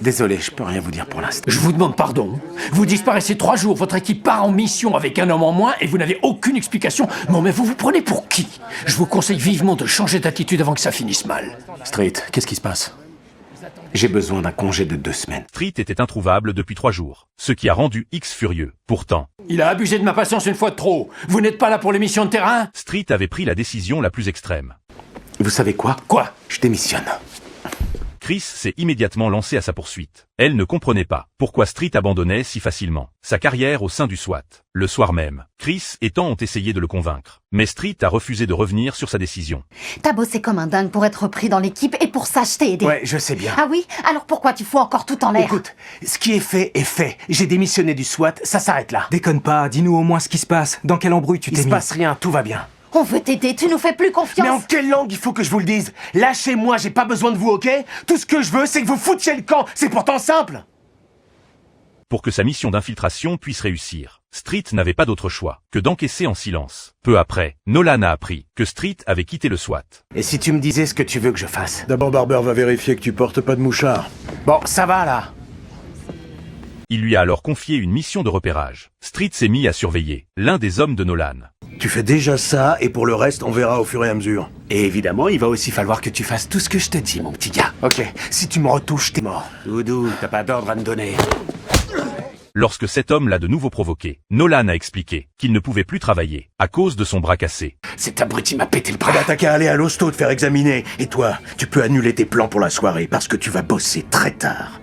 Désolé, je peux rien vous dire pour l'instant. Je vous demande pardon. Vous disparaissez 3 jours, votre équipe part en mission avec un homme en moins et vous n'avez aucune explication. Non mais vous vous prenez pour qui? Je vous conseille vivement de changer d'attitude avant que ça finisse mal. Street, qu'est-ce qui se passe? J'ai besoin d'un congé de 2 semaines. Street était introuvable depuis 3 jours, ce qui a rendu X furieux. Pourtant, Il a abusé de ma patience une fois de trop. Vous n'êtes pas là pour les missions de terrain? Street avait pris la décision la plus extrême. Vous savez quoi? Quoi? Je démissionne. Chris s'est immédiatement lancé à sa poursuite. Elle ne comprenait pas pourquoi Street abandonnait si facilement sa carrière au sein du SWAT. Le soir même, Chris et Tan ont essayé de le convaincre, mais Street a refusé de revenir sur sa décision. T'as bossé comme un dingue pour être repris dans l'équipe et pour ça, je t'ai aidé. Ouais, je sais bien. Ah oui? Alors pourquoi tu fous encore tout en l'air? Écoute, ce qui est fait est fait. J'ai démissionné du SWAT, ça s'arrête là. Déconne pas, dis-nous au moins ce qui se passe. Dans quelle embrouille tu Il t'es se mis? passe rien, tout va bien. On veut t'aider, tu nous fais plus confiance. Mais en quelle langue il faut que je vous le dise? Lâchez-moi, j'ai pas besoin de vous, ok? Tout ce que je veux, c'est que vous foutiez le camp. C'est pourtant simple. Pour que sa mission d'infiltration puisse réussir, Street n'avait pas d'autre choix que d'encaisser en silence. Peu après, Nolan a appris que Street avait quitté le SWAT. Et si tu me disais ce que tu veux que je fasse? D'abord, Barber va vérifier que tu portes pas de mouchard. Bon, ça va là. Il lui a alors confié une mission de repérage. Street s'est mis à surveiller l'un des hommes de Nolan. Tu fais déjà ça, et pour le reste, on verra au fur et à mesure. Et évidemment, il va aussi falloir que tu fasses tout ce que je te dis, mon petit gars. Ok, si tu me retouches, t'es mort. Doudou, t'as pas d'ordre à me donner. Lorsque cet homme l'a de nouveau provoqué, Nolan a expliqué qu'il ne pouvait plus travailler à cause de son bras cassé. Cet abruti m'a pété le bras. Bah t'as qu'à aller à l'hosto te faire examiner. Et toi, tu peux annuler tes plans pour la soirée, parce que tu vas bosser très tard.